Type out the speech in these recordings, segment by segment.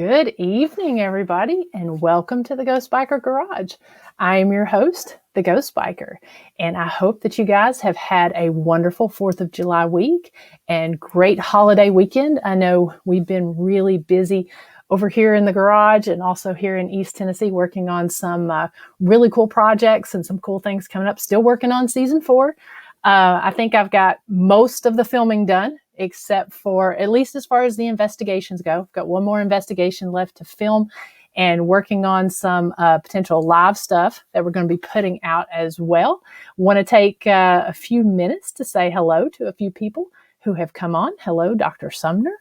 Good evening, everybody, and welcome to the Ghost Biker Garage. I am your host, the Ghost Biker, and I hope that you guys have had a wonderful 4th of July week and great holiday weekend. I know we've been really busy over here in the garage and also here in East Tennessee working on some really cool projects and some cool things coming up. Still working on season 4. I think I've got most of the filming done, except for, at least as far as the investigations go. I've got one more investigation left to film and working on some potential live stuff that we're going to be putting out as well. Want to take a few minutes to say hello to a few people who have come on. Hello, Dr. Sumner,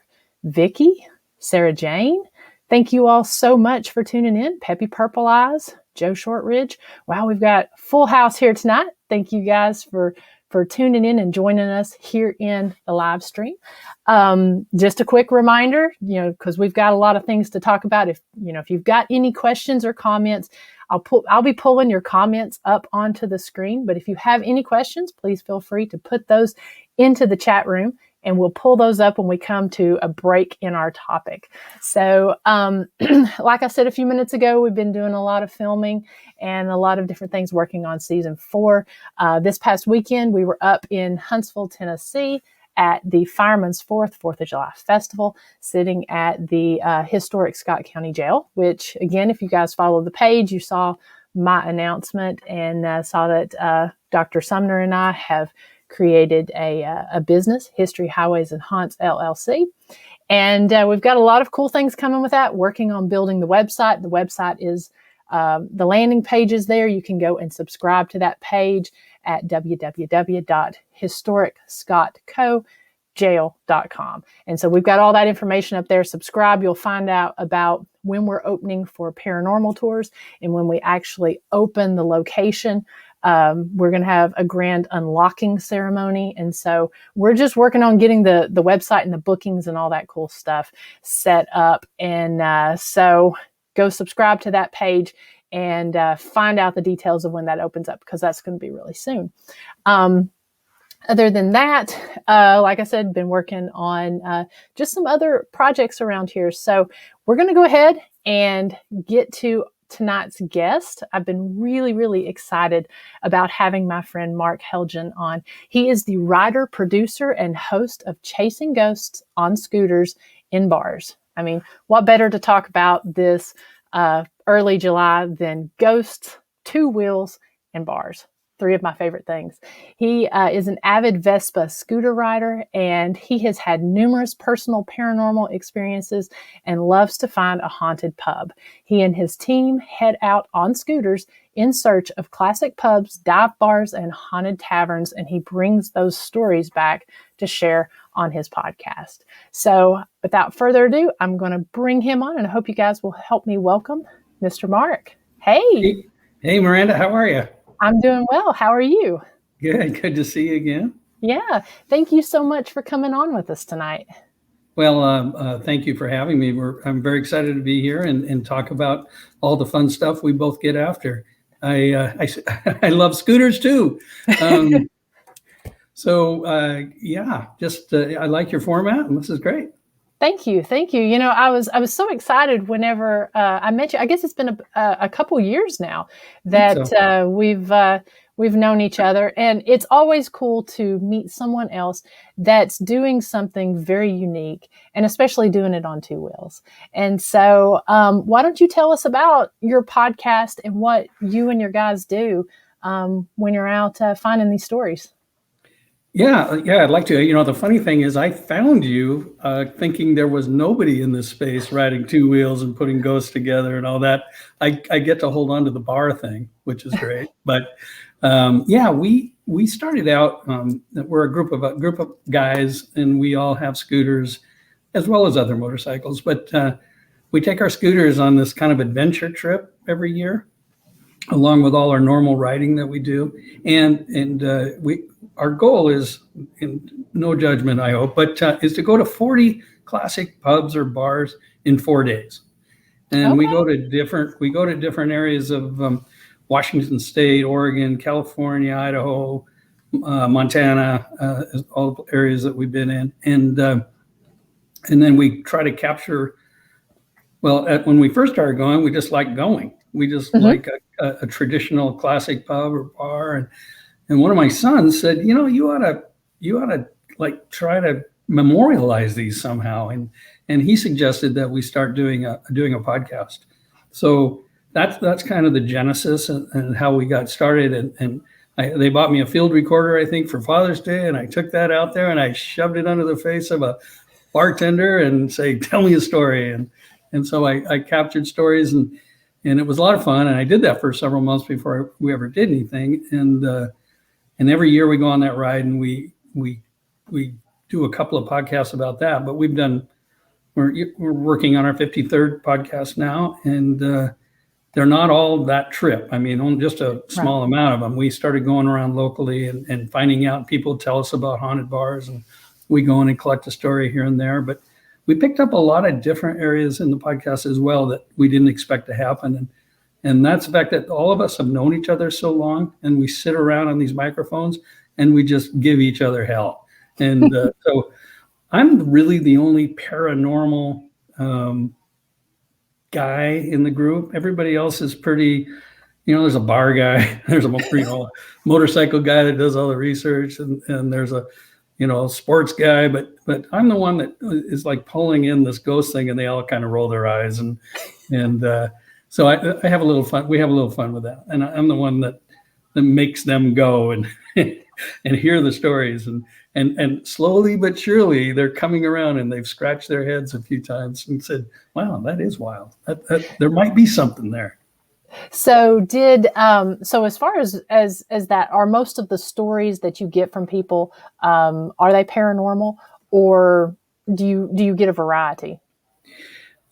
Vicki, Sarah Jane. Thank you all so much for tuning in. Peppy Purple Eyes, Joe Shortridge. Wow, we've got full house here tonight. Thank you guys for tuning in and joining us here in the live stream. Just a quick reminder, because we've got a lot of things to talk about. If you've got any questions or comments, I'll be pulling your comments up onto the screen. But if you have any questions, please feel free to put those into the chat room, and we'll pull those up when we come to a break in our topic. So, like I said a few minutes ago, we've been doing a lot of filming and a lot of different things working on season 4. This past weekend, we were up in Huntsville, Tennessee at the Fireman's 4th of July Festival, sitting at the historic Scott County Jail, which, again, if you guys follow the page, you saw my announcement and saw that Dr. Sumner and I have created a business, History Highways and Haunts LLC. And we've got a lot of cool things coming with that, working on building the website. The website is the landing page is there. You can go and subscribe to that page at www.historicscottcojail.com. And so we've got all that information up there. Subscribe. You'll find out about when we're opening for paranormal tours and when we actually open the location. We're going to have a grand unlocking ceremony. And so we're just working on getting the website and the bookings and all that cool stuff set up. And so go subscribe to that page and find out the details of when that opens up, because that's going to be really soon. Other than that, like I said, been working on just some other projects around here. So we're going to go ahead and get to tonight's guest. I've been really, really excited about having my friend Mark Helgen on. He is the writer, producer, and host of Chasing Ghosts on Scooters in Bars. I mean, what better to talk about this early July than ghosts, 2 wheels, and bars? 3 of my favorite things. He is an avid Vespa scooter rider, and he has had numerous personal paranormal experiences and loves to find a haunted pub. He and his team head out on scooters in search of classic pubs, dive bars, and haunted taverns, and he brings those stories back to share on his podcast. So without further ado, I'm going to bring him on, and I hope you guys will help me welcome Mr. Mark. Hey. Hey, Miranda, how are you? I'm doing well. How are you? Good to see you again. Yeah. Thank you so much for coming on with us tonight. Well, thank you for having me. I'm very excited to be here and talk about all the fun stuff we both get after. I love scooters too. I like your format, and this is great. Thank you. I was so excited whenever I met you. I guess it's been a couple years now that we've known each other, and it's always cool to meet someone else that's doing something very unique, and especially doing it on 2 wheels. And so, why don't you tell us about your podcast and what you and your guys do when you're out finding these stories? Yeah, I'd like to. The funny thing is I found you thinking there was nobody in this space riding 2 wheels and putting ghosts together and all that. I get to hold on to the bar thing, which is great. But we started out, we're a group of guys, and we all have scooters as well as other motorcycles. But we take our scooters on this kind of adventure trip every year, along with all our normal riding that we do. And our goal is, in no judgment, I hope, but is to go to 40 classic pubs or bars in 4 days. And okay. we go to different areas of Washington State, Oregon, California, Idaho, Montana, all areas that we've been in. And then we try to capture Well, when we first started going, we just liked going. We just like a traditional classic pub or bar. And one of my sons said, you ought to like try to memorialize these somehow. And he suggested that we start doing a podcast. So that's kind of the genesis and how we got started. And they bought me a field recorder, I think, for Father's Day, and I took that out there and I shoved it under the face of a bartender and say, "Tell me a story." And so I captured stories, and it was a lot of fun. And I did that for several months before we ever did anything. And every year we go on that ride, and we do a couple of podcasts about that. But we're working on our 53rd podcast now, and they're not all that trip. I mean, only just a small amount of them. We started going around locally and finding out. People tell us about haunted bars, and we go in and collect a story here and there. But we picked up a lot of different areas in the podcast as well that we didn't expect to happen. And that's the fact that all of us have known each other so long, and we sit around on these microphones and we just give each other hell. And so I'm really the only paranormal guy in the group. Everybody else is pretty, there's a bar guy, there's a motorcycle guy that does all the research, and there's a sports guy, but I'm the one that is like pulling in this ghost thing, and they all kind of roll their eyes, and so I have a little fun. We have a little fun with that, and I'm the one that makes them go and and hear the stories, and slowly but surely they're coming around, and they've scratched their heads a few times and said, "Wow, that is wild. That there might be something there." So so as far as that, are most of the stories that you get from people, are they paranormal, or do you get a variety?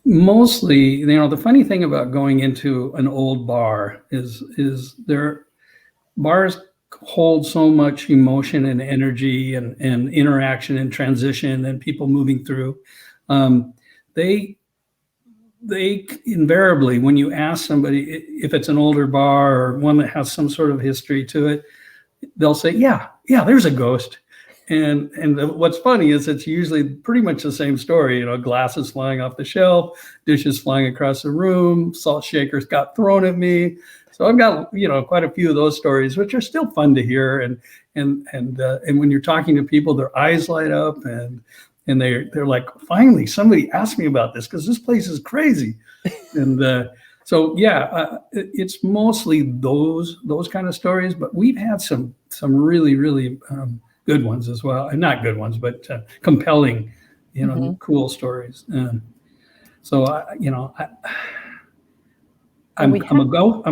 Mostly, the funny thing about going into an old bar is their bars hold so much emotion and energy and interaction and transition and people moving through. They invariably, when you ask somebody if it's an older bar or one that has some sort of history to it, they'll say, yeah, there's a ghost. And what's funny is it's usually pretty much the same story, glasses flying off the shelf, dishes flying across the room, salt shakers got thrown at me. So I've got, quite a few of those stories, which are still fun to hear. And when you're talking to people, their eyes light up, and they're like, finally, somebody asked me about this, because this place is crazy. And so, it's mostly those kind of stories, but we've had some really, really good ones as well. And not good ones, but compelling, cool stories. So, I'm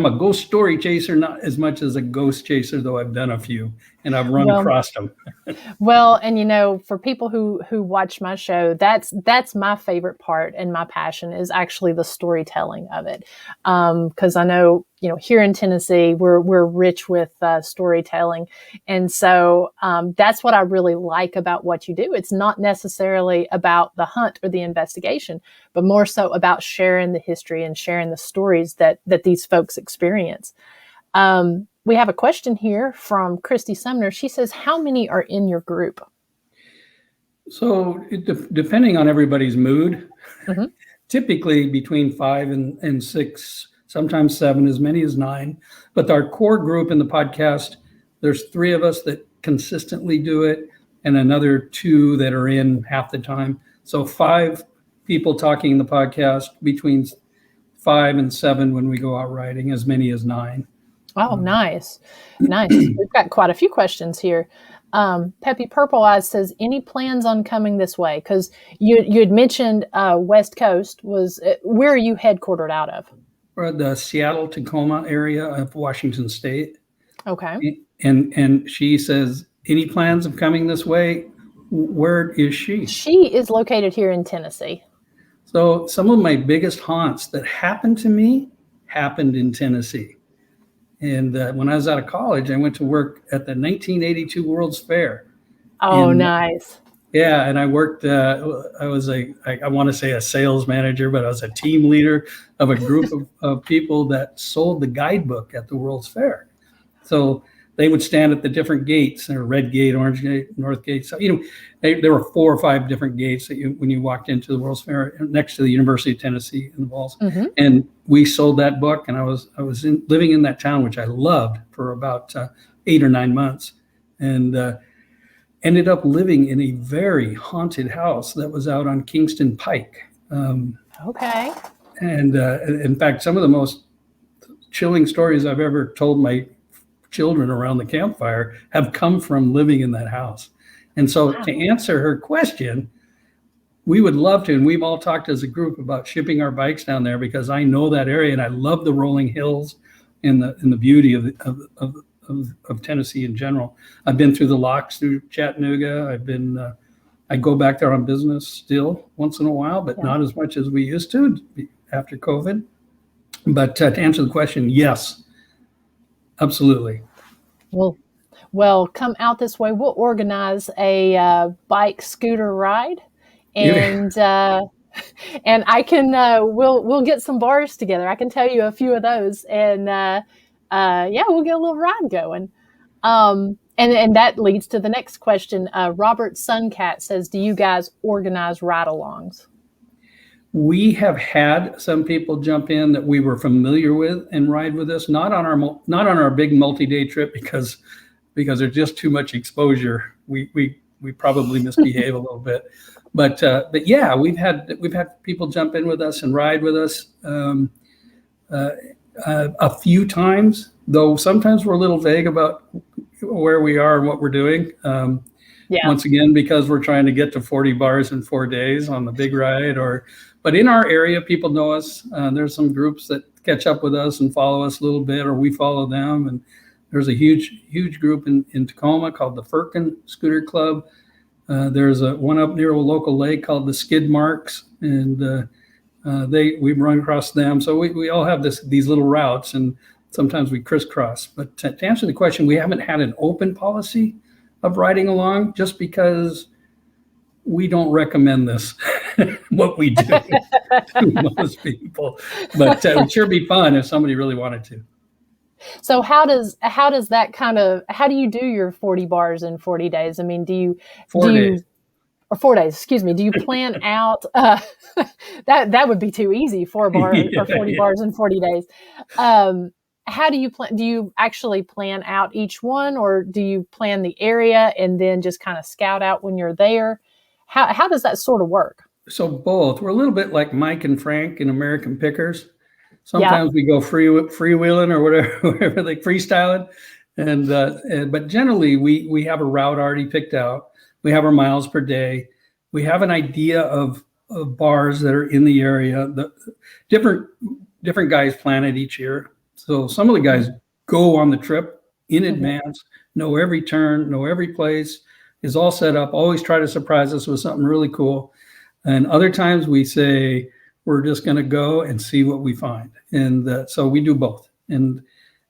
a ghost story chaser, not as much as a ghost chaser, though I've done a few, and I've run across them. Well, and for people who watch my show, that's my favorite part, and my passion is actually the storytelling of it. Because I know, here in Tennessee, we're rich with storytelling, and so that's what I really like about what you do. It's not necessarily about the hunt or the investigation, but more so about sharing the history and sharing the stories that these folks experience. We have a question here from Christy Sumner. She says, how many are in your group? So depending on everybody's mood, typically between 5 and 6, sometimes 7, as many as 9. But our core group in the podcast, there's 3 of us that consistently do it, and another 2 that are in half the time. So 5 people talking in the podcast, between 5 and 7 when we go out riding, as many as 9. Oh, nice. We've got quite a few questions here. Peppy Purple Eyes says, any plans on coming this way? Because you had mentioned West Coast. Where are you headquartered out of? We're the Seattle-Tacoma area of Washington State. Okay. And she says, any plans of coming this way? Where is she? She is located here in Tennessee. So some of my biggest haunts that happened to me happened in Tennessee. And when I was out of college, I went to work at the 1982 World's Fair. Oh, nice. Yeah, and I worked, I was I want to say a sales manager, but I was a team leader of a group of people that sold the guidebook at the World's Fair. So they would stand at the different gates, or red gate, orange gate, north gate. So, there were 4 or 5 different gates that when you walked into the World's Fair next to the University of Tennessee in the Falls. Mm-hmm. And we sold that book, and I was living in that town, which I loved, for about 8 or 9 months, and ended up living in a very haunted house that was out on Kingston Pike. Okay. And in fact, some of the most chilling stories I've ever told my children around the campfire have come from living in that house. And so, wow, to answer her question, we would love to, and we've all talked as a group about shipping our bikes down there, because I know that area and I love the rolling hills and the beauty of Tennessee in general. I've been through the locks through Chattanooga. I go back there on business still once in a while, but not as much as we used to after COVID. But to answer the question, yes, absolutely. Well, come out this way. We'll organize a bike scooter ride, and and I can we'll get some bars together. I can tell you a few of those, and we'll get a little ride going. And that leads to the next question. Robert Suncat says, "Do you guys organize ride-alongs?" We have had some people jump in that we were familiar with and ride with us, not on our big multi-day trip, because there's just too much exposure. We probably misbehave a little bit, but yeah, we've had people jump in with us and ride with us a few times, though sometimes we're a little vague about where we are and what we're doing. Once again, because we're trying to get to 40 bars in 4 days on the big ride, but in our area, people know us. There's some groups that catch up with us and follow us a little bit, or we follow them. And there's a huge group in Tacoma called the Firkin Scooter Club. There's one up near a local lake called the Skid Marks, and we run across them. So we all have these little routes, and sometimes we crisscross. But to answer the question, we haven't had an open policy of riding along, just because we don't recommend this, what we do to most people. But it would sure be fun if somebody really wanted to. So how do you do your 40 bars in 40 days? I mean, 4 days. Or 4 days, excuse me. Do you plan out, that would be too easy, 4 bars or 40 bars in 40 days. How do you plan? Do you actually plan out each one, or do you plan the area and then just kind of scout out when you're there? How does that sort of work? So both. We're a little bit like Mike and Frank in American Pickers. Sometimes we go freewheeling or whatever, like freestyling, but generally we have a route already picked out. We have our miles per day. We have an idea of bars that are in the area. The different guys plan it each year. So some of the guys go on the trip in advance, know every turn, know every place, is all set up, always try to surprise us with something really cool. And other times we say, we're just going to go and see what we find. And so we do both. And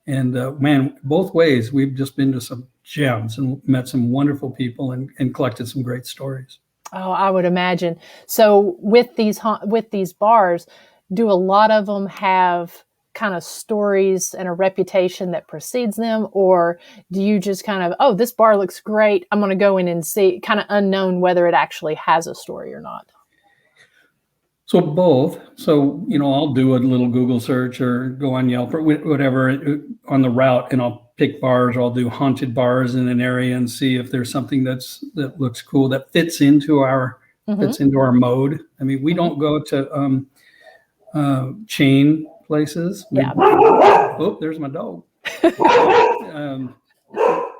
man, both ways, we've just been to some gems and met some wonderful people and collected some great stories. Oh, I would imagine. So with these bars, do a lot of them have kind of stories and a reputation that precedes them, or do you just kind of, oh, this bar looks great, I'm going to go in and see, kind of unknown whether it actually has a story or not? So both. So, I'll do a little Google search or go on Yelp or whatever on the route, and I'll pick bars, or I'll do haunted bars in an area and see if there's something that looks cool, that fits into our mode. I mean, we don't go to chain places. Oh, there's my dog.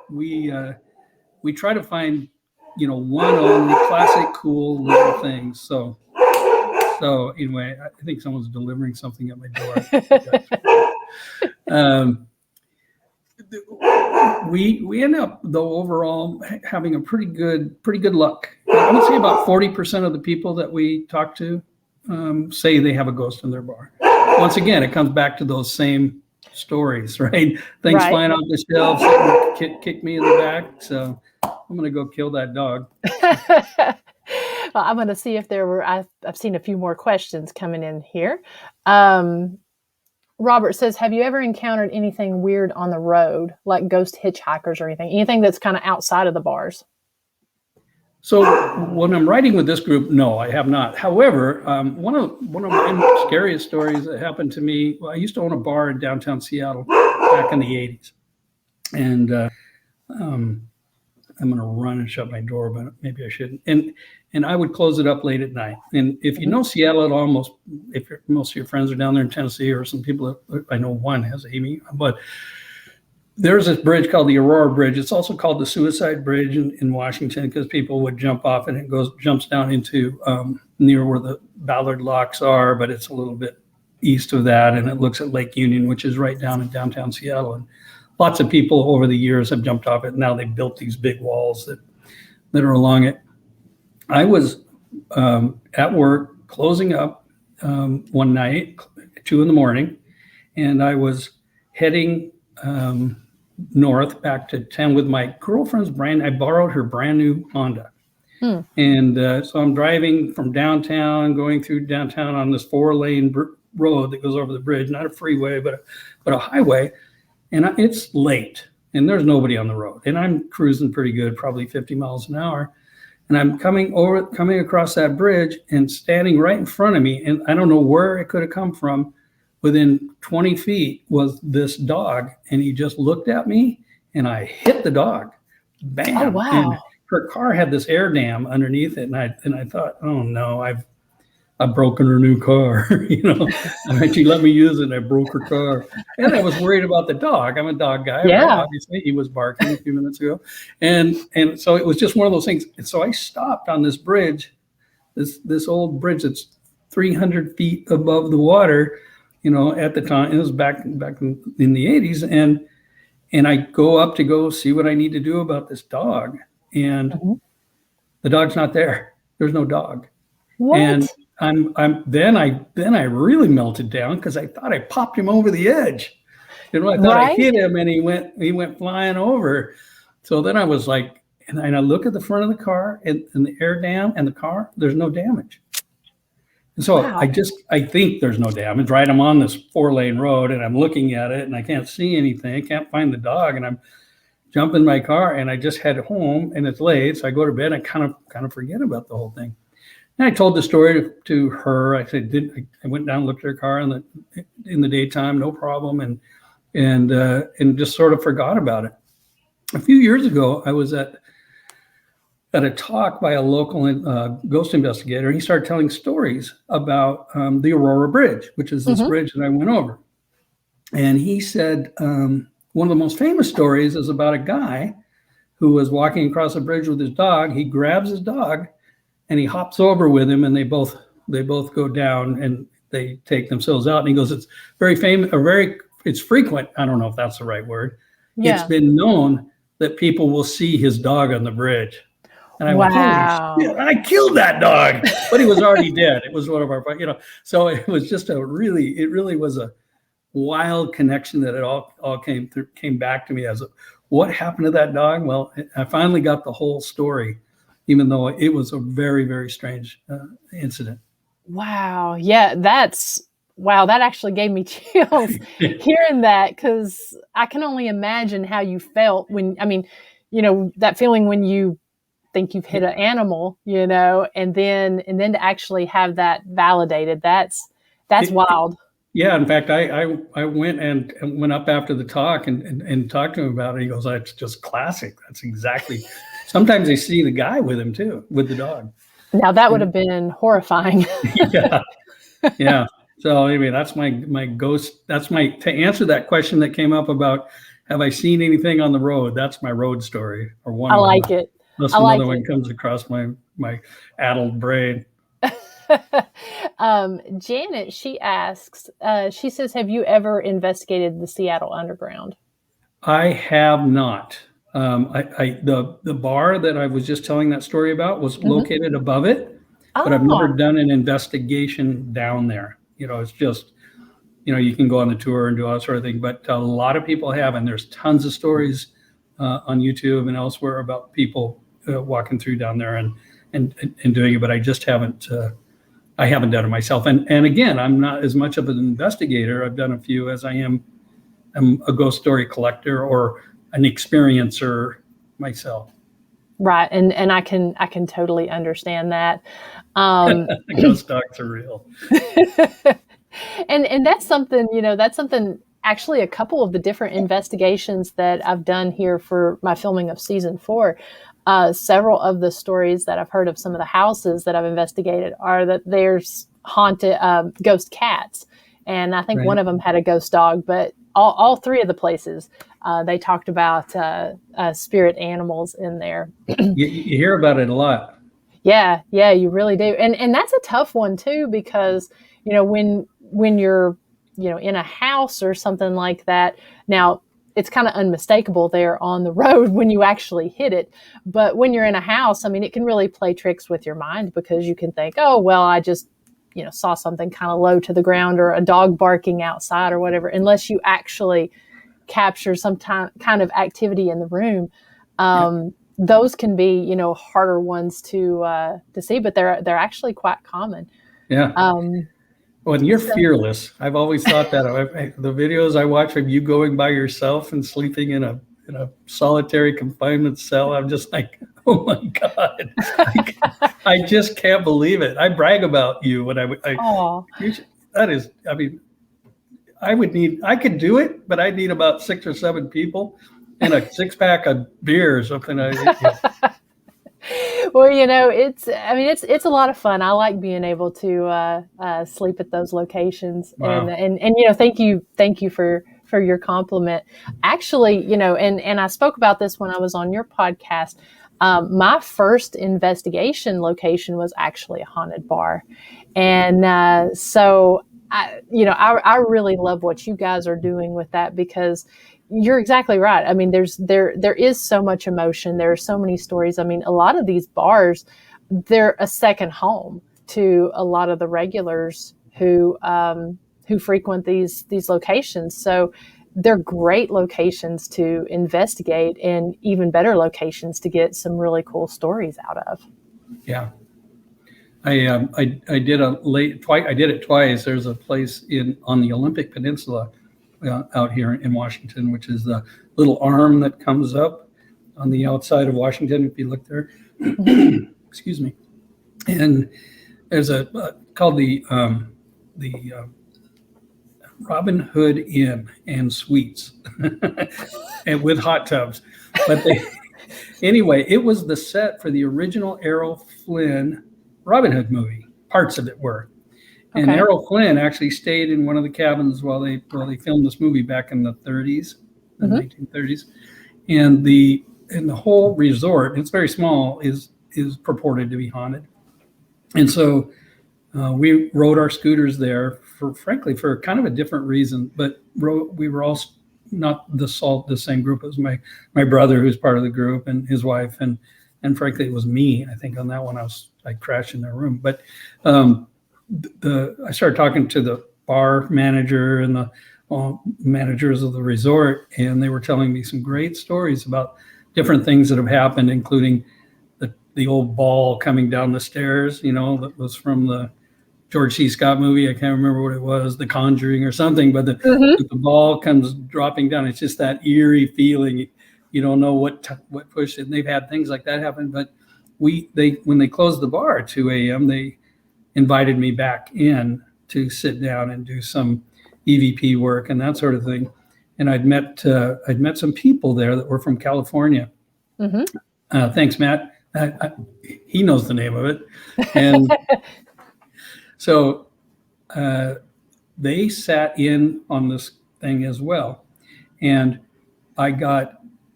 We try to find, one only classic, cool little things. So anyway, I think someone's delivering something at my door. We end up, though, overall having a pretty good luck. I would say about 40% of the people that we talk to say they have a ghost in their bar. Once again, it comes back to those same stories, right? Things flying off the shelves, kick me in the back. So I'm going to go kill that dog. Well, I'm going to see if there were, I've seen a few more questions coming in here. Robert says, have you ever encountered anything weird on the road, like ghost hitchhikers or anything? Anything that's kind of outside of the bars? So when I'm riding with this group, no, I have not. However, one of my scariest stories that happened to me, well, I used to own a bar in downtown Seattle back in the 80s. And I'm going to run and shut my door, but maybe I shouldn't. And I would close it up late at night. And if you know Seattle at all, most of your friends are down there in Tennessee, or some people, I know one has Amy, but there's this bridge called the Aurora Bridge. It's also called the Suicide Bridge in Washington, because people would jump off and it jumps down into near where the Ballard Locks are, but it's a little bit east of that, and it looks at Lake Union, which is right down in downtown Seattle. And lots of people over the years have jumped off it. Now they've built these big walls that are along it. I was at work closing up one night, 2 a.m, and I was heading north back to town with my girlfriend's I borrowed her brand new Honda. And so I'm driving from downtown, going through downtown on this 4-lane road that goes over the bridge, not a freeway, but a highway. And it's late and there's nobody on the road. And I'm cruising pretty good, probably 50 miles an hour. And I'm coming across that bridge, and standing right in front of me, and I don't know where it could have come from, within 20 feet was this dog. And he just looked at me, and I hit the dog. Bam. Oh, wow. And her car had this air dam underneath it. And I thought, oh no, I've broken her new car. And she let me use it, and I broke her car. And I was worried about the dog. I'm a dog guy. Yeah. Right? Obviously, he was barking a few minutes ago. And so it was just one of those things. And so I stopped on this bridge, this old bridge that's 300 feet above the water, at the time. It was back in the 80s. And I go up to go see what I need to do about this dog. And the dog's not there. There's no dog. What? And then I really melted down, because I thought I popped him over the edge. I thought I hit him, and he went flying over. So then I was like, and I look at the front of the car and the air dam and the car, there's no damage. And so wow. I think there's no damage, right? I'm on this 4-lane road, and I'm looking at it, and I can't see anything. I can't find the dog, and I'm jumping in my car, and I just head home, and it's late. So I go to bed. And I kind of forget about the whole thing. And I told the story to her. I said, I went down and looked at her car in the daytime, no problem, and just sort of forgot about it. A few years ago, I was at a talk by a local ghost investigator. He started telling stories about the Aurora Bridge, which is this bridge that I went over. And he said one of the most famous stories is about a guy who was walking across a bridge with his dog. He grabs his dog, and he hops over with him, and they both go down, and they take themselves out. And he goes, it's very famous, it's frequent. I don't know if that's the right word. Yeah. It's been known that people will see his dog on the bridge. And I went, holy shit, I killed that dog, but he was already dead. It was one of our, so it was just it really was a wild connection that it all came back to me as what happened to that dog? Well, I finally got the whole story, even though it was a very, very strange incident. Wow. Yeah, that actually gave me chills hearing that, because I can only imagine how you felt that feeling when you think you've hit an animal, and then to actually have that validated. That's wild. Yeah. In fact, I went and went up after the talk and talked to him about it. He goes, that's just classic. That's exactly. Sometimes they see the guy with him too, with the dog. Now that would have been horrifying. Yeah. So anyway, that's my ghost. To answer that question that came up about, have I seen anything on the road? That's my road story, or one. I like it. Unless another one comes across my addled brain. Janet, she asks, she says, have you ever investigated the Seattle Underground? I have not. The bar that I was just telling that story about was located above it, but I've never done an investigation down there. It's just, you can go on the tour and do all that sort of thing, but a lot of people have, and there's tons of stories on YouTube and elsewhere about people walking through down there and doing it, but I just haven't I haven't done it myself. And again, I'm not as much of an investigator. I've done a few as I'm a ghost story collector or an experiencer myself. Right. And I can totally understand that. Ghost dogs are real. And that's something, that's something actually a couple of the different investigations that I've done here for my filming of season 4. Several of the stories that I've heard of some of the houses that I've investigated are that there's haunted ghost cats. And I think Right. one of them had a ghost dog, but all 3 of the places, they talked about spirit animals in there. You hear about it a lot. Yeah, you really do. And that's a tough one too, because, when you're, in a house or something like that, now it's kind of unmistakable there on the road when you actually hit it. But when you're in a house, I mean, it can really play tricks with your mind, because you can think, oh, well, I just, saw something kind of low to the ground, or a dog barking outside or whatever, unless you actually capture some kind of activity in the room. Those can be, harder ones to see, but they're actually quite common. Yeah. Well, and you're So, fearless. I've always thought that. The videos I watch of you going by yourself and sleeping in a solitary confinement cell, I'm just like, oh my God, I just can't believe it. I brag about you when that is, I mean, I could do it, but I need about 6 or 7 people and a 6-pack of beer or something. well, it's a lot of fun. I like being able to sleep at those locations. Wow. And thank you for your compliment. Actually, and I spoke about this when I was on your podcast. My first investigation location was actually a haunted bar, and so I really love what you guys are doing with that, because you're exactly right. I mean, there is so much emotion. There are so many stories. I mean, a lot of these bars, they're a second home to a lot of the regulars who frequent these locations. So they're great locations to investigate, and even better locations to get some really cool stories out of. Yeah. I did I did it twice. There's a place on the Olympic Peninsula out here in Washington, which is the little arm that comes up on the outside of Washington. If you look there, excuse me. And there's called the Robin Hood Inn and Suites, and with hot tubs. But anyway, it was the set for the original Errol Flynn Robin Hood movie. Parts of it were. And Okay. Errol Flynn actually stayed in one of the cabins while they filmed this movie back in the 30s, the 1930s. And the whole resort, it's very small, is purported to be haunted. And so we rode our scooters there frankly for kind of a different reason, but we were all not the same group as my brother, who's part of the group, and his wife, and frankly it was me. I think on that one I crashed in their room, but I started talking to the bar manager and the managers of the resort, and they were telling me some great stories about different things that have happened, including the old ball coming down the stairs, that was from the George C. Scott movie. I can't remember what it was, The Conjuring or something, but the ball comes dropping down. It's just that eerie feeling. You don't know what pushed it. And they've had things like that happen. But when they closed the bar at 2 a.m., they invited me back in to sit down and do some EVP work and that sort of thing. And I'd met some people there that were from California. Thanks, Matt. He knows the name of it. And so they sat in on this thing as well. And I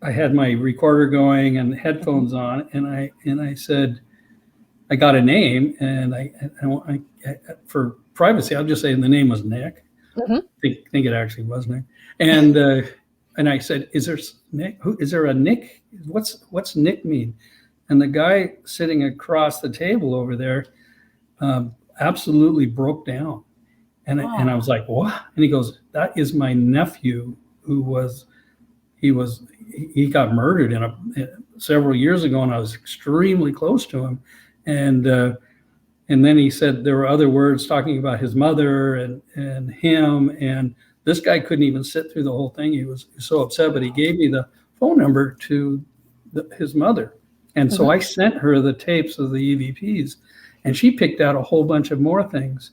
had my recorder going and headphones on, and I said, I got a name, and I for privacy, I'll just say the name was Nick. I think it actually was Nick. And I said, is there Nick? Is there a Nick? What's Nick mean? And the guy sitting across the table over there absolutely broke down. And I was like, what? And he goes, that is my nephew he got murdered several years ago, and I was extremely close to him. And And then he said there were other words talking about his mother and him. And this guy couldn't even sit through the whole thing. He was so upset, but he gave me the phone number to his mother. And so I sent her the tapes of the EVPs, and she picked out a whole bunch of more things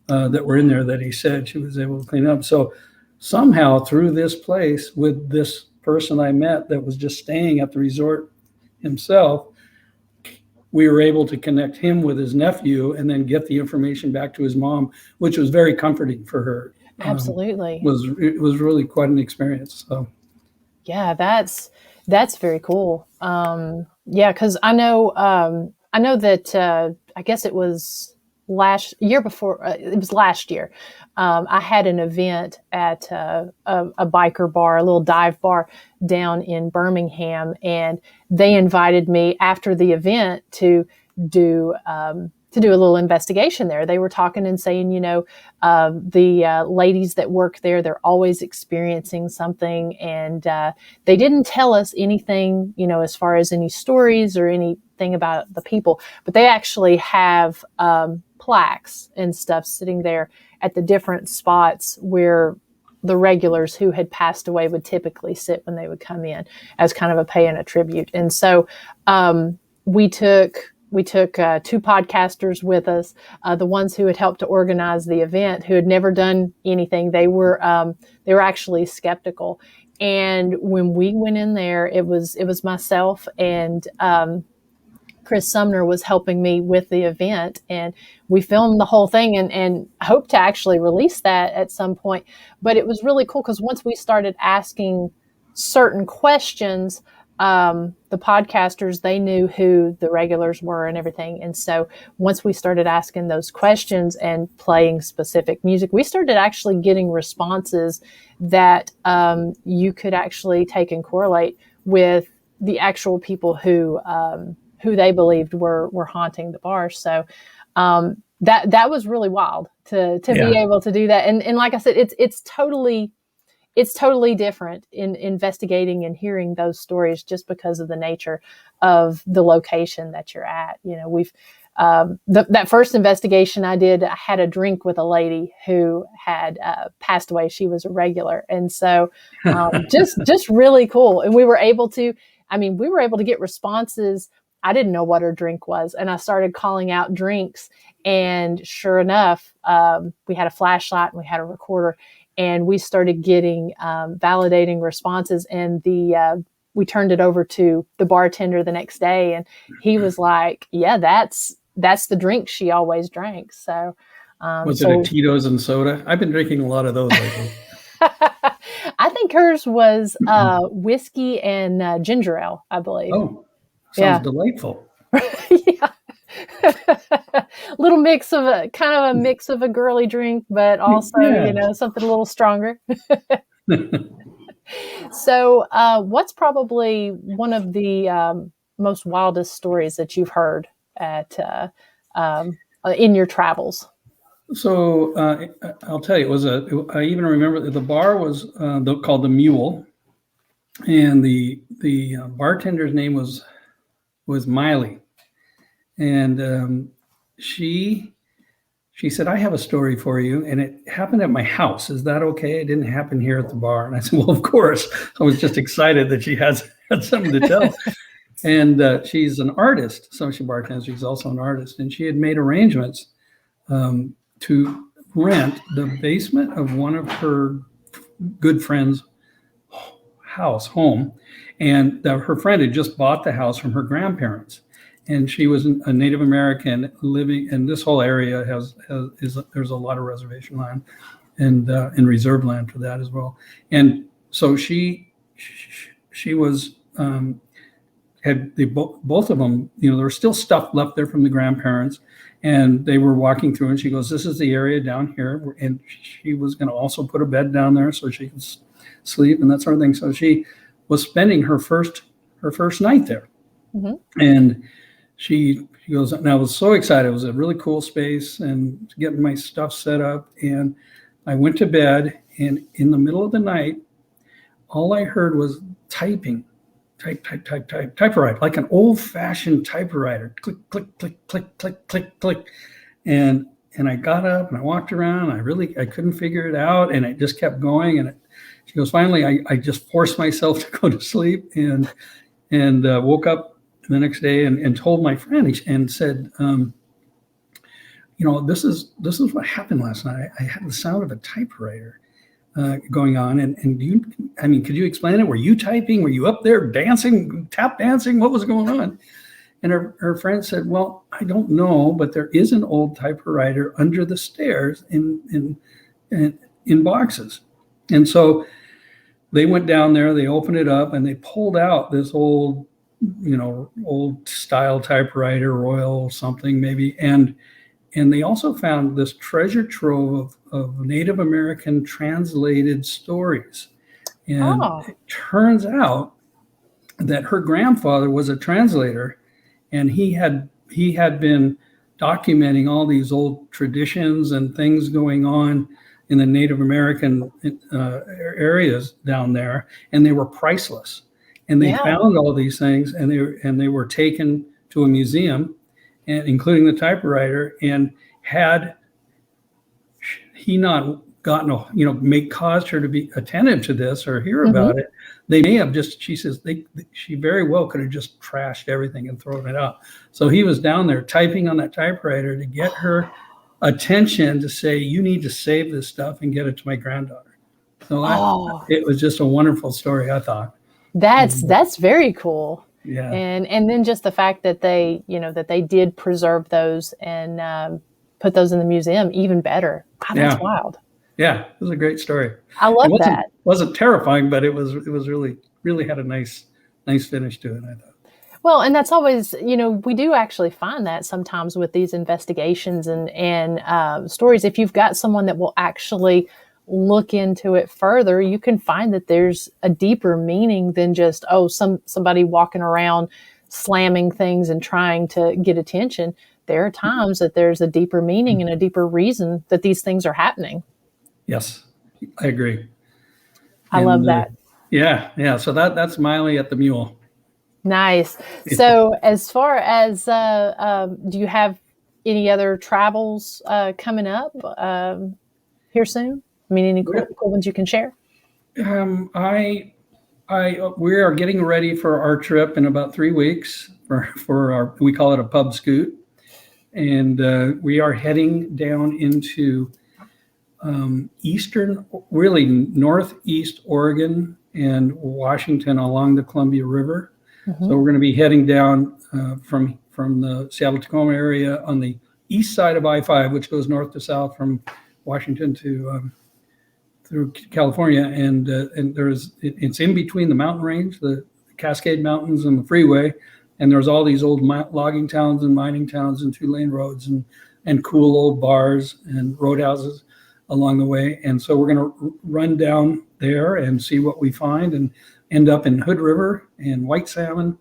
that were in there that he said she was able to clean up. So somehow through this place with this person I met that was just staying at the resort himself, we were able to connect him with his nephew and then get the information back to his mom, which was very comforting for her. Absolutely. It was really quite an experience. So yeah, that's very cool. Yeah, because I know that I guess it was last year before it was last year. I had an event at a biker bar, a little dive bar down in Birmingham, and they invited me after the event to do a little investigation there. They were talking and saying, the ladies that work there, they're always experiencing something. And they didn't tell us anything, as far as any stories or anything about the people, but they actually have plaques and stuff sitting there at the different spots where the regulars who had passed away would typically sit when they would come in as kind of a pay and a tribute. And so we took two podcasters with us, the ones who had helped to organize the event, who had never done anything. They were actually skeptical. And when we went in there, it was myself and Chris Sumner was helping me with the event, and we filmed the whole thing and hope to actually release that at some point. But it was really cool because once we started asking certain questions, the podcasters, they knew who the regulars were and everything. And so once we started asking those questions and playing specific music, we started actually getting responses that you could actually take and correlate with the actual people who they believed were haunting the bar. So that was really wild to be able to do that. And like I said, it's totally different in investigating and hearing those stories just because of the nature of the location that you're at. We've that first investigation I did, I had a drink with a lady who had passed away. She was a regular. And so just really cool. And we were able to get responses. I didn't know what her drink was. And I started calling out drinks. And sure enough, we had a flashlight and we had a recorder. And we started getting validating responses. And we turned it over to the bartender the next day. And he was like, yeah, that's the drink she always drank. So was it a Tito's and soda? I've been drinking a lot of those lately. I think hers was whiskey and ginger ale, I believe. Oh, sounds delightful. Yeah. Little mix of a mix of a girly drink, but also, something a little stronger. So, what's probably one of the most wildest stories that you've heard in your travels? So I'll tell you, I even remember the bar was called the Mule, and the bartender's name was Miley, and she said, "I have a story for you, and it happened at my house. Is that okay? It didn't happen here at the bar." And I said, "Well, of course." I was just excited that she had something to tell. And she's an artist, so she bartends. She's also an artist, and she had made arrangements to rent the basement of one of her good friends' home, and her friend had just bought the house from her grandparents. And she was a Native American living in this whole area. There's a lot of reservation land and reserve land for that as well. And so she was both of them. There was still stuff left there from the grandparents, and they were walking through. And she goes, "This is the area down here," and she was going to also put a bed down there so she could sleep and that sort of thing. So she was spending her first night there, and she goes, and I was so excited. It was a really cool space and getting my stuff set up. And I went to bed, and in the middle of the night, all I heard was typing, typewriter, like an old-fashioned typewriter, click, click, click, click, click, click, click. And I got up and I walked around. I couldn't figure it out, and it just kept going. And she goes, finally, I just forced myself to go to sleep, and woke up the next day and told my friend and said, this is what happened last night. I had the sound of a typewriter going on, and could you explain it? Were you typing? Were you up there dancing, tap dancing? What was going on? And her friend said, well, I don't know, but there is an old typewriter under the stairs in boxes. And so they went down there, they opened it up, and they pulled out this old style typewriter, Royal something maybe. And they also found this treasure trove of Native American translated stories. And it turns out that her grandfather was a translator, and he had been documenting all these old traditions and things going on in the Native American areas down there, and they were priceless. And they found all these things, and they were taken to a museum, and including the typewriter. And had he not gotten caused her to be attentive to this or hear about it, they may have just, she says, she very well could have just trashed everything and thrown it out. So he was down there typing on that typewriter to get her attention, to say, you need to save this stuff and get it to my granddaughter. So it was just a wonderful story, I thought. That's very cool. Yeah. And then just the fact that they did preserve those and put those in the museum, even better. Wow, that's wild. Yeah, it was a great story. I love that. It wasn't terrifying, but it was really had a nice finish to it, I thought. Well, and that's always, we do actually find that sometimes with these investigations and stories. If you've got someone that will actually look into it further, you can find that there's a deeper meaning than just, somebody walking around slamming things and trying to get attention. There are times that there's a deeper meaning and a deeper reason that these things are happening. Yes, I agree. I love that. Yeah. So that's Miley at the Mule. Nice. So as far as, do you have any other travels coming up here soon? Any cool ones you can share? We are getting ready for our trip in about 3 weeks for our, we call it a pub scoot. And we are heading down into really northeast Oregon and Washington along the Columbia River. So we're going to be heading down from the Seattle-Tacoma area on the east side of I-5, which goes north to south from Washington to through California, and it's in between the mountain range, the Cascade Mountains, and the freeway. And there's all these old logging towns and mining towns and 2-lane roads and cool old bars and roadhouses along the way. And so we're going to run down there and see what we find, and end up in Hood River and White Salmon,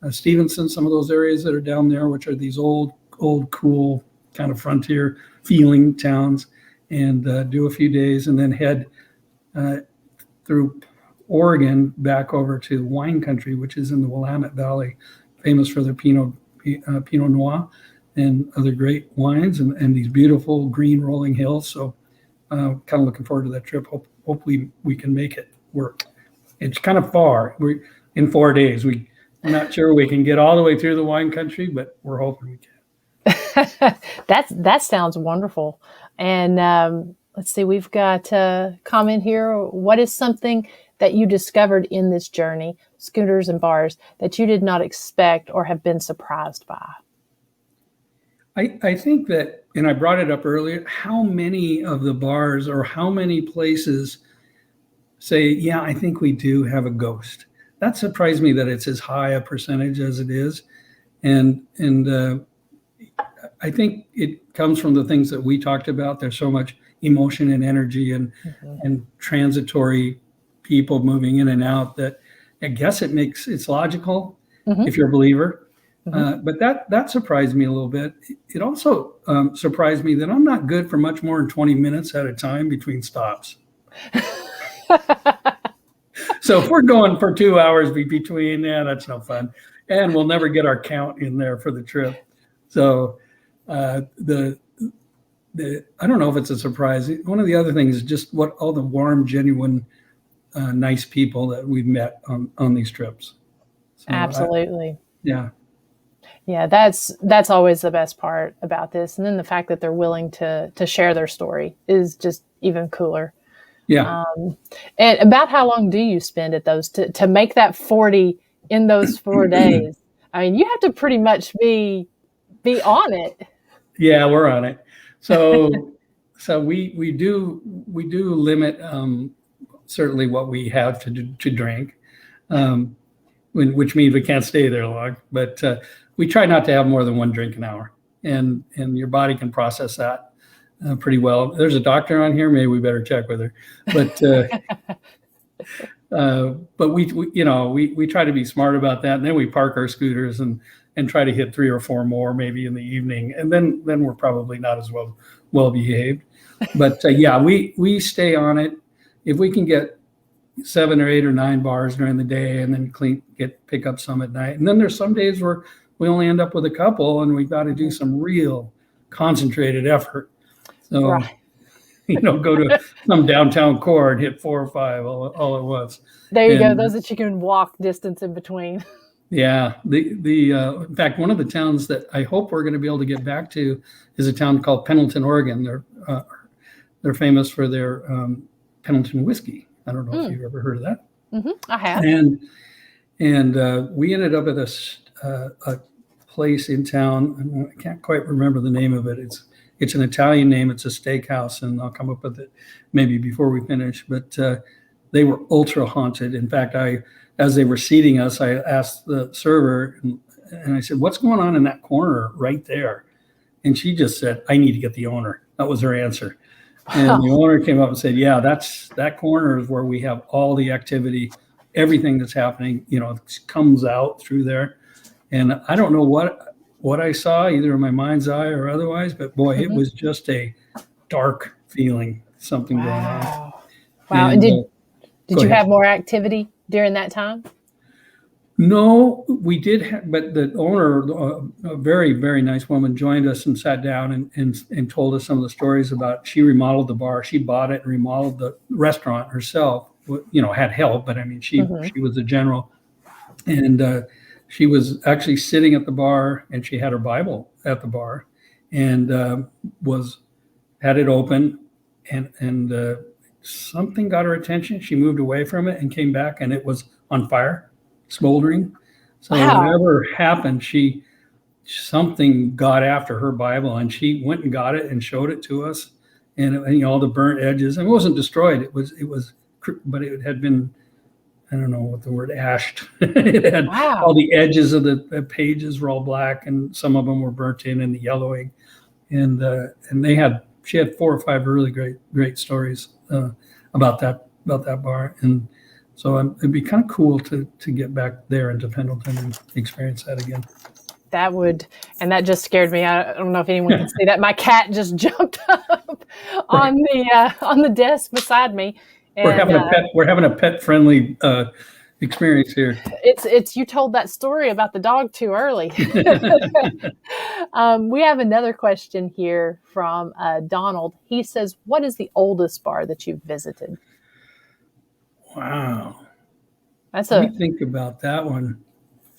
Stevenson, some of those areas that are down there, which are these old, cool kind of frontier feeling towns, and do a few days, and then head through Oregon back over to wine country, which is in the Willamette Valley, famous for their Pinot Noir and other great wines, and these beautiful green rolling hills. So kind of looking forward to that trip. Hopefully we can make it work. It's kind of far. We're in 4 days. We're not sure we can get all the way through the wine country, but we're hoping we can. That sounds wonderful. And let's see, we've got a comment here. What is something that you discovered in this journey, scooters and bars, that you did not expect or have been surprised by? I think that, and I brought it up earlier, how many of the bars or how many places say, yeah, I think we do have a ghost. That surprised me that it's as high a percentage as it is. And I think it comes from the things that we talked about. There's so much emotion and energy and transitory people moving in and out that I guess it's logical if you're a believer. But that surprised me a little bit. It also surprised me that I'm not good for much more than 20 minutes at a time between stops. So if we're going for 2 hours between, that's no fun. And we'll never get our count in there for the trip. So the I don't know if it's a surprise. One of the other things is just what all the warm, genuine, nice people that we've met on these trips. So Absolutely. yeah. Yeah, that's always the best part about this. And then the fact that they're willing to share their story is just even cooler. Yeah. And about how long do you spend at those to make that 40 in those 4 days? I mean, you have to pretty much be on it. Yeah, we're on it. So we do limit certainly what we have to drink, which means we can't stay there long. But we try not to have more than one drink an hour, and your body can process that pretty well. There's a doctor on here. Maybe we better check with her. But we try to be smart about that, and then we park our scooters and try to hit 3 or 4 more maybe in the evening, and then we're probably not as well behaved. But yeah, we stay on it. If we can get 7 or 8 or 9 bars during the day, and then pick up some at night, and then there's some days where we only end up with a couple, and we've got to do some real concentrated effort. So, Right. Go to some downtown core and hit 4 or 5 all at once. There you go. Those that you can walk distance in between. Yeah. In fact, one of the towns that I hope we're going to be able to get back to is a town called Pendleton, Oregon. They're famous for their Pendleton whiskey. I don't know if you've ever heard of that. Mm-hmm. I have. And we ended up at a place in town. I can't quite remember the name of it. It's an Italian name. It's a steakhouse, and I'll come up with it maybe before we finish. But they were ultra haunted. In fact, as they were seating us, I asked the server, and I said, "What's going on in that corner right there?" And she just said, "I need to get the owner." That was her answer. And the owner came up and said, "Yeah, that corner is where we have all the activity, everything that's happening, comes out through there." And I don't know what I saw, either in my mind's eye or otherwise, but boy, it was just a dark feeling, something going on. Wow. And did you have more activity during that time? No, we did, but the owner, a very, very nice woman, joined us and sat down and told us some of the stories about. She remodeled the bar, she bought it and remodeled the restaurant herself. Had help, but I mean, she was the general, and she was actually sitting at the bar, and she had her Bible at the bar, and had it open, and something got her attention. She moved away from it and came back, and it was on fire. Smoldering. So whatever happened, something got after her Bible, and she went and got it and showed it to us, and all the burnt edges. And it wasn't destroyed. It was, but it had been, I don't know what the word, ashed. It had all the edges of the pages were all black, and some of them were burnt in the yellowing, and she had 4 or 5 really great stories about that bar. And so it'd be kind of cool to get back there into Pendleton and experience that again. That would, and that just scared me. I don't know if anyone can see that. My cat just jumped up on the desk beside me. And, we're having a pet friendly experience here. It's you told that story about the dog too early. We have another question here from Donald. He says, "What is the oldest bar that you've visited?" Wow. Let me think about that one.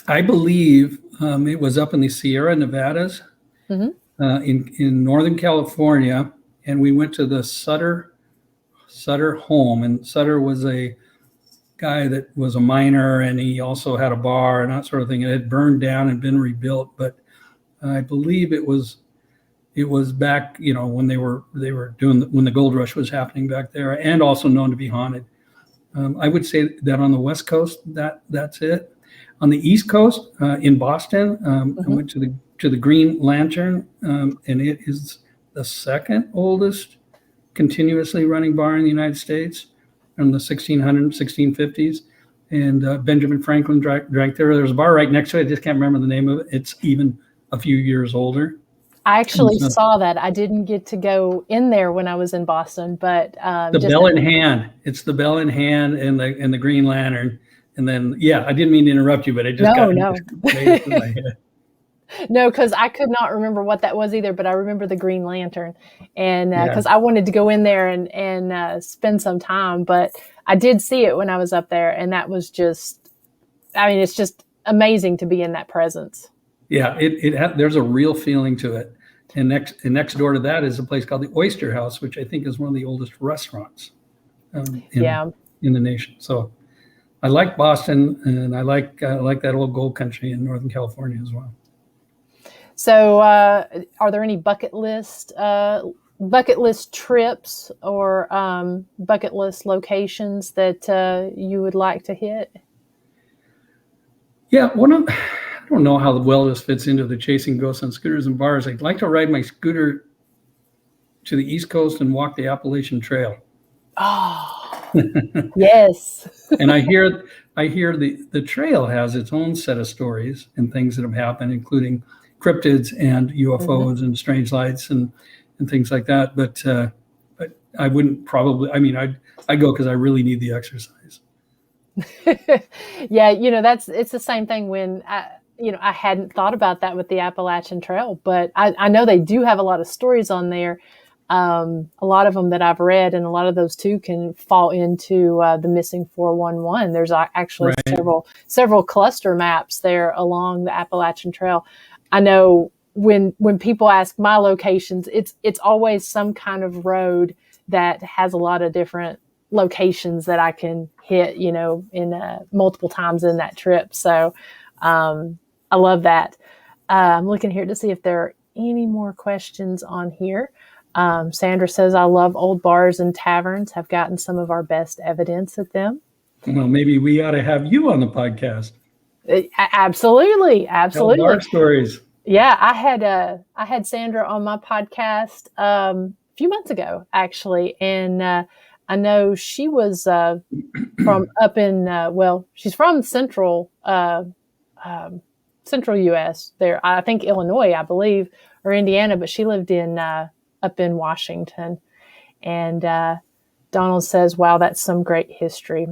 I believe it was up in the Sierra Nevadas, in Northern California, and we went to the Sutter home. And Sutter was a guy that was a miner, and he also had a bar and that sort of thing. It had burned down and been rebuilt, but I believe it was back, when they were doing when the gold rush was happening back there, and also known to be haunted. I would say that on the West Coast, that's it. On the East Coast, in Boston, I went to the Green Lantern, and it is the second oldest continuously running bar in the United States from the 1650s. And Benjamin Franklin drank there. There's a bar right next to it. I just can't remember the name of it. It's even a few years older. I actually saw that. I didn't get to go in there when I was in Boston, but the Bell in Hand. It's the Bell in Hand and the Green Lantern. And then, I didn't mean to interrupt you, but it just got made it in my head. No, because I could not remember what that was either, but I remember the Green Lantern, and Yeah. because I wanted to go in there and spend some time, but I did see it when I was up there, and that was just, I mean, it's just amazing to be in that presence. Yeah, there's a real feeling to it. And next door to that is a place called the Oyster House, which I think is one of the oldest restaurants in the nation. So I like Boston, and I like that old gold country in Northern California as well. So, are there any bucket list trips or bucket list locations that you would like to hit? Yeah, I don't know how well this fits into the chasing ghosts on scooters and bars. I'd like to ride my scooter to the East Coast and walk the Appalachian Trail. Oh, yes. And I hear the trail has its own set of stories and things that have happened, including cryptids and UFOs and strange lights and things like that. But I wouldn't probably. I mean, I go because I really need the exercise. Yeah, it's the same thing when I hadn't thought about that with the Appalachian Trail, but I know they do have a lot of stories on there. A lot of them that I've read, and a lot of those too can fall into the missing 411. There's actually several cluster maps there along the Appalachian Trail. I know when people ask my locations, it's always some kind of road that has a lot of different locations that I can hit, in multiple times in that trip. So I love that. I'm looking here to see if there are any more questions on here. Sandra says, I love old bars and taverns, have gotten some of our best evidence at them. Well, maybe we ought to have you on the podcast. Absolutely. Tell bar stories. Yeah, I had Sandra on my podcast a few months ago, actually, and I know she was from up in she's from central U.S. there. I think Illinois, I believe, or Indiana, but she lived in up in Washington. And Donald says, "Wow, that's some great history."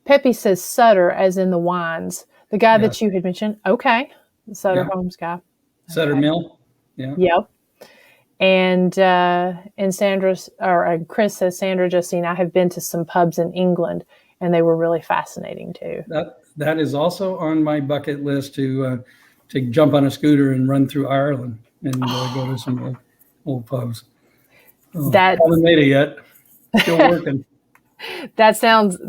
Peppy says Sutter, as in the wines. The guy that you had mentioned. Okay. The Sutter Homes guy. Sutter Mill. Yeah. Yep. And Chris says, Sandra Justine, I have been to some pubs in England, and they were really fascinating too. That is also on my bucket list to jump on a scooter and run through Ireland and go to some old pubs. Haven't made it yet. Still working. That sounds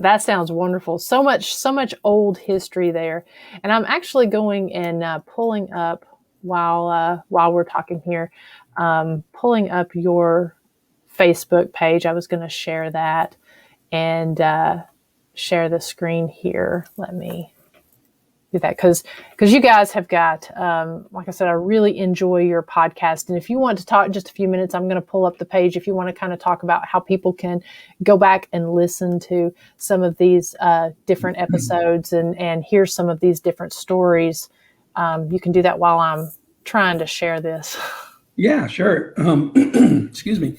wonderful. So much old history there. And I'm actually going and pulling up while we're talking here, pulling up your Facebook page. I was going to share that and share the screen here. Let me do that because you guys have got, like I said, I really enjoy your podcast. And if you want to talk just a few minutes, I'm going to pull up the page. If you want to kind of talk about how people can go back and listen to some of these different episodes and hear some of these different stories, you can do that while I'm trying to share this. Yeah, sure. Excuse me.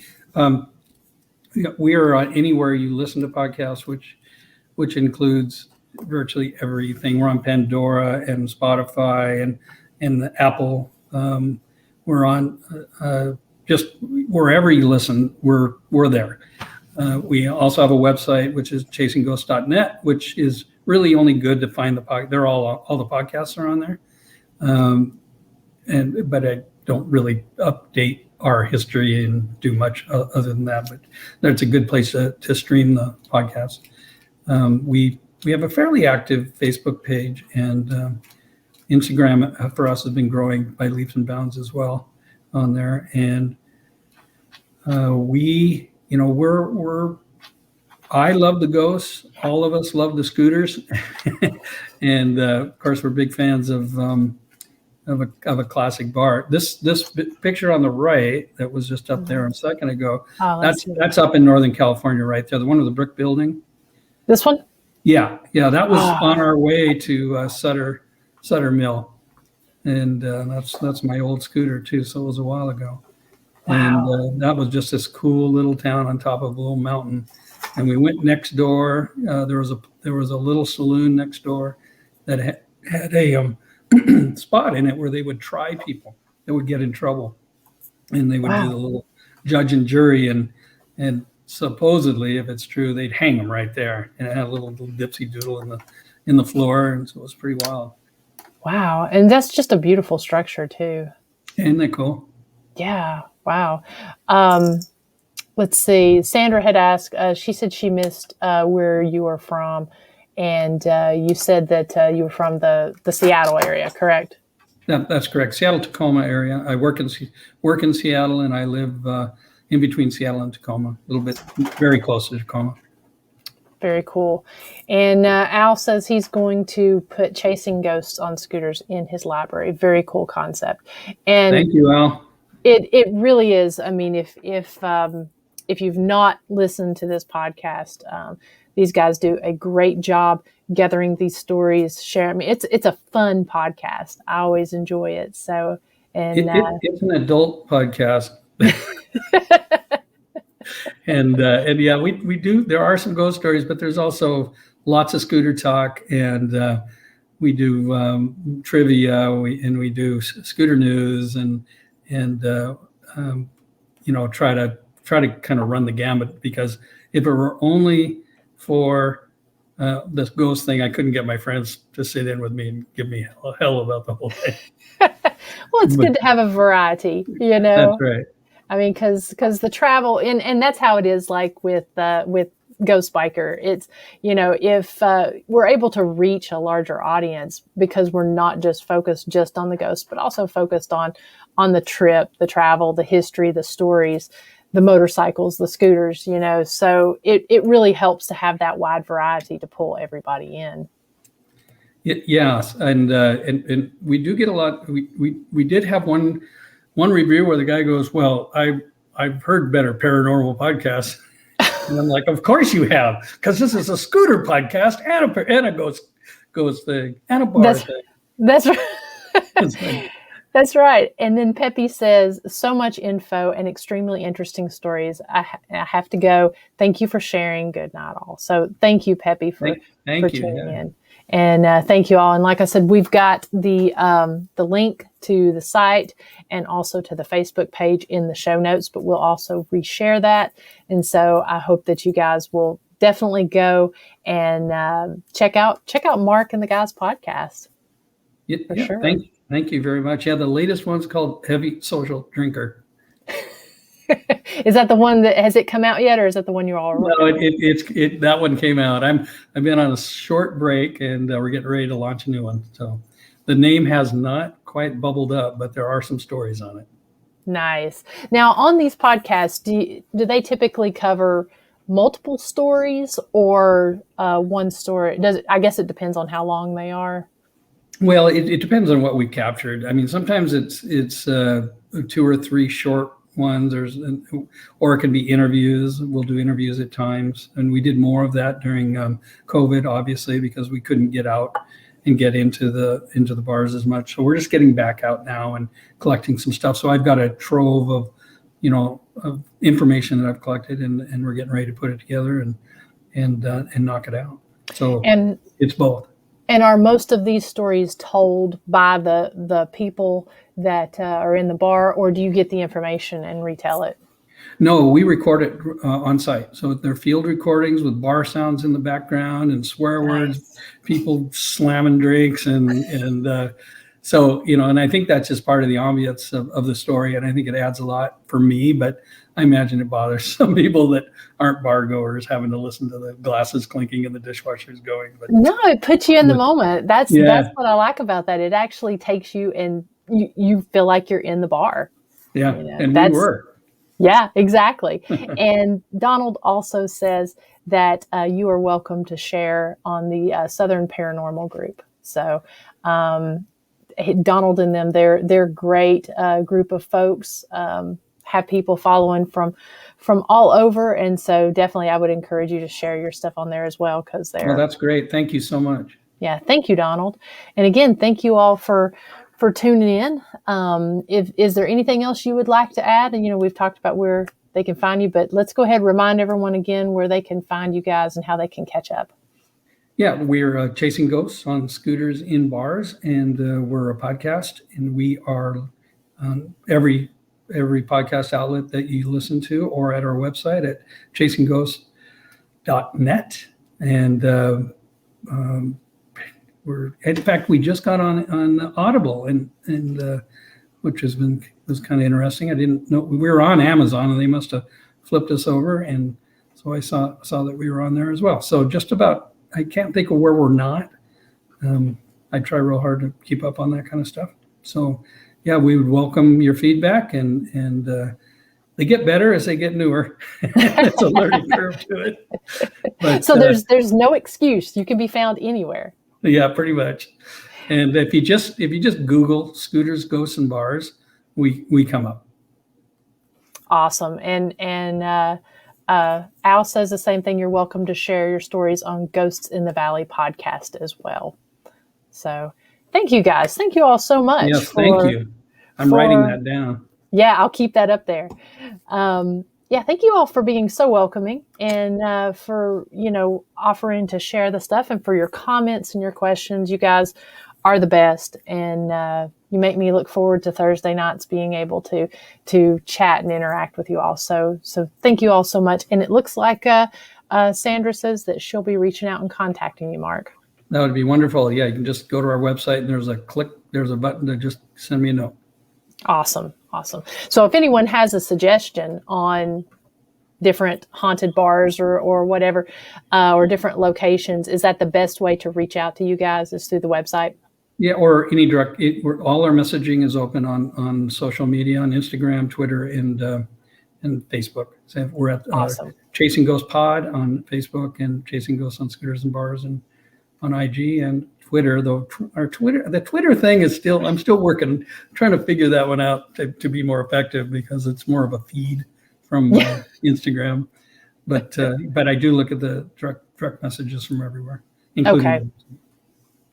We are on anywhere you listen to podcasts, which includes virtually everything. We're on Pandora and Spotify and the Apple. We're on just wherever you listen. We're there. We also have a website, which is chasingghosts.net, which is really only good to find the podcast. They're all the podcasts are on there. But I don't really update our history and do much other than that. But that's a good place to stream the podcast. We have a fairly active Facebook page, and Instagram for us has been growing by leaps and bounds as well on there. And I love the ghosts. All of us love the scooters, and of course we're big fans of a classic bar. This picture on the right that was just up there a second ago. Oh, that's up in Northern California, right there. The one with the brick building. This one. Yeah, that was on our way to Sutter Mill, and that's my old scooter too. So it was a while ago, and that was just this cool little town on top of a little mountain. And we went next door. There was a little saloon next door that had a spot in it where they would try people that would get in trouble, and they would do the Wow. little judge and jury, and supposedly, if it's true, they'd hang them right there, and it had a little dipsy doodle in the floor, and so it was pretty wild. Wow. And that's just a beautiful structure too. Isn't that cool? Yeah. Wow. Let's see. Sandra had asked, she said she missed where you were from. And you said that you were from the Seattle area, correct? That's correct. Seattle, Tacoma area. I work in Seattle, and I live in between Seattle and Tacoma, a little bit, very close to Tacoma. Very cool. And Al says he's going to put chasing ghosts on scooters in his library. Very cool concept. And thank you, Al. It really is. I mean, if you've not listened to this podcast, these guys do a great job gathering these stories, share. I mean, it's a fun podcast. I always enjoy it. So, and it's an adult podcast. and yeah, we do. There are some ghost stories, but there's also lots of scooter talk, and we do trivia, we do scooter news, and try to kind of run the gamut, because if it were only for this ghost thing, I couldn't get my friends to sit in with me and give me hell about the whole thing. Well, it's good to have a variety, That's right. I mean, because the travel, and that's how it is, like with Ghost Biker. It's, if we're able to reach a larger audience, because we're not just focused just on the ghosts, but also focused on the trip, the travel, the history, the stories, the motorcycles, the scooters, so it really helps to have that wide variety to pull everybody in. Yes, and we do get a lot. We did have one review where the guy goes, "Well, I've heard better paranormal podcasts," and I'm like, "Of course you have, because this is a scooter podcast and a ghost thing and a bar thing." That's right. That's right. And then Peppy says, so much info and extremely interesting stories. I have to go. Thank you for sharing. Good night, all. So thank you, Peppy, for tuning in. And thank you all. And like I said, we've got the link to the site and also to the Facebook page in the show notes, but we'll also reshare that. And so I hope that you guys will definitely go and check out Mark and the guys' podcast. Yeah, sure. Thank you very much. Yeah, the latest one's called Heavy Social Drinker. Is that the one that, has it come out yet, or is that the one you're all? No, that one came out. I've been on a short break, and we're getting ready to launch a new one. So the name has not quite bubbled up, but there are some stories on it. Nice. Now, on these podcasts, do they typically cover multiple stories or one story? I guess it depends on how long they are. Well, it depends on what we captured. I mean, sometimes it's 2 or 3 short ones, or it can be interviews. We'll do interviews at times, and we did more of that during COVID, obviously, because we couldn't get out and get into the bars as much. So we're just getting back out now and collecting some stuff. So I've got a trove of of information that I've collected, and we're getting ready to put it together and knock it out. So it's both. And are most of these stories told by the people that are in the bar, or do you get the information and retell it? No, we record it on site. So they're field recordings with bar sounds in the background and swear words, people slamming drinks, and so and I think that's just part of the ambience of the story, and I think it adds a lot for me, but I imagine it bothers some people that aren't bar goers, having to listen to the glasses clinking and the dishwashers going. But no, it puts you in the moment. That's what I like about that. It actually takes you, and you feel like you're in the bar. Yeah, and we were. Yeah, exactly. And Donald also says that you are welcome to share on the Southern Paranormal group. So Donald and them, they're great group of folks. Have people following from all over, and so definitely I would encourage you to share your stuff on there as well, because they're. Well, that's great. Thank you so much. Yeah, thank you, Donald. And again, thank you all for tuning in. Is there anything else you would like to add? And we've talked about where they can find you, but let's go ahead and remind everyone again where they can find you guys and how they can catch up. Yeah, we're Chasing Ghosts on Scooters in Bars, and we're a podcast, and we are on every podcast outlet that you listen to, or at our website at chasingghosts.net. And we're, in fact, we just got on Audible, and which was kind of interesting. I didn't know we were on Amazon, and they must have flipped us over, and so I saw that we were on there as well. So just about, I can't think of where we're not. I try real hard to keep up on that kind of stuff. So yeah, we would welcome your feedback, and they get better as they get newer. It's a learning curve to it. But, so there's no excuse. You can be found anywhere. Yeah, pretty much. And if you just Google Scooters, Ghosts, and Bars, we come up. Awesome. And Al says the same thing. You're welcome to share your stories on Ghosts in the Valley podcast as well. So thank you guys. Thank you all so much. Yes, thank you. I'm writing that down. Yeah, I'll keep that up there. Yeah, thank you all for being so welcoming, and for, offering to share the stuff, and for your comments and your questions. You guys are the best, and you make me look forward to Thursday nights being able to chat and interact with you all. So thank you all so much. And it looks like Sandra says that she'll be reaching out and contacting you, Mark. That would be wonderful. Yeah, you can just go to our website, and there's a button to just send me a note. Awesome. So if anyone has a suggestion on different haunted bars or whatever, or different locations, is that the best way to reach out to you guys, is through the website? Yeah, or any direct. All our messaging is open on social media, on Instagram, Twitter, and Facebook. So we're at Awesome. Chasing Ghosts Pod on Facebook, and Chasing Ghosts on Scooters and Bars, and on IG and Twitter. Though the Twitter thing is I'm still working, trying to figure that one out to be more effective, because it's more of a feed from Instagram. But I do look at the direct messages from everywhere, including. Okay.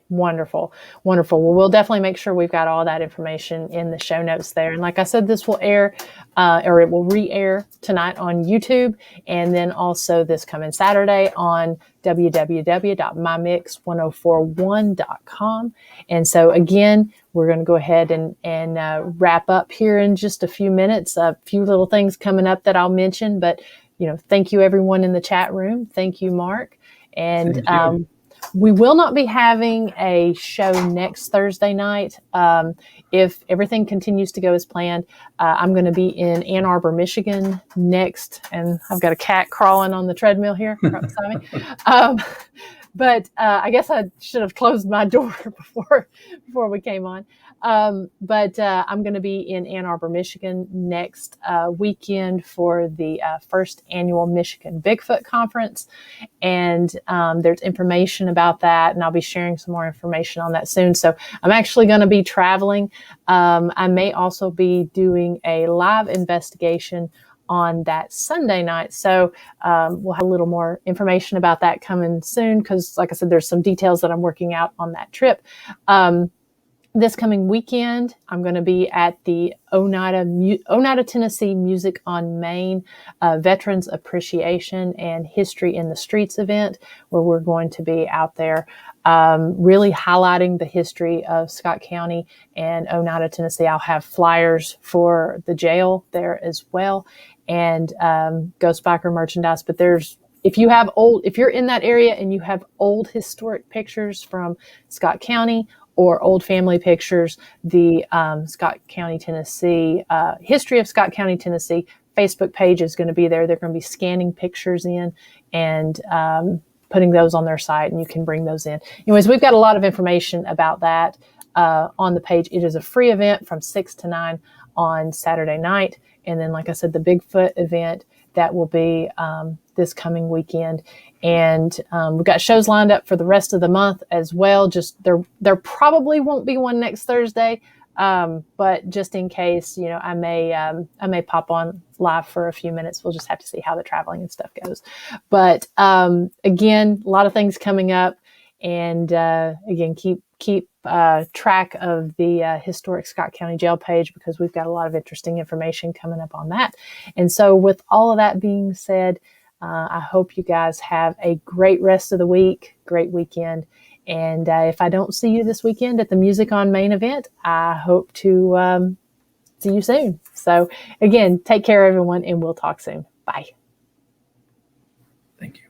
Wonderful. Well, we'll definitely make sure we've got all that information in the show notes there. And like I said, this will air, or it will re-air tonight on YouTube, and then also this coming Saturday on www.mymix1041.com. And so again, we're going to go ahead and wrap up here in just a few minutes. A few little things coming up that I'll mention, but thank you everyone in the chat room. Thank you, Mark. And we will not be having a show next Thursday night. If everything continues to go as planned, I'm going to be in Ann Arbor, Michigan next. And I've got a cat crawling on the treadmill here right beside me. But I guess I should have closed my door before we came on. But I'm going to be in Ann Arbor, Michigan next weekend for the first annual Michigan Bigfoot Conference. And there's information about that, and I'll be sharing some more information on that soon. So I'm actually going to be traveling. I may also be doing a live investigation on that Sunday night. So we'll have a little more information about that coming soon, because like I said, there's some details that I'm working out on that trip. This coming weekend, I'm going to be at the Oneida, Tennessee Music on Main Veterans Appreciation and History in the Streets event, where we're going to be out there really highlighting the history of Scott County and Oneida, Tennessee. I'll have flyers for the jail there as well, and Ghost Biker merchandise. But if you're in that area and you have old historic pictures from Scott County, or old family pictures, the Scott County, Tennessee, History of Scott County, Tennessee Facebook page is going to be there. They're going to be scanning pictures in and putting those on their site, and you can bring those in. Anyways, we've got a lot of information about that on the page. It is a free event from 6 to 9 on Saturday night. And then, like I said, the Bigfoot event, that will be this coming weekend. And we've got shows lined up for the rest of the month as well. Just there probably won't be one next Thursday, but just in case, I may pop on live for a few minutes. We'll just have to see how the traveling and stuff goes. But again, a lot of things coming up, and again, keep track of the historic Scott County Jail page, because we've got a lot of interesting information coming up on that. And so with all of that being said, I hope you guys have a great rest of the week, great weekend. And if I don't see you this weekend at the Music On main event, I hope to see you soon. So again, take care, everyone, and we'll talk soon. Bye. Thank you.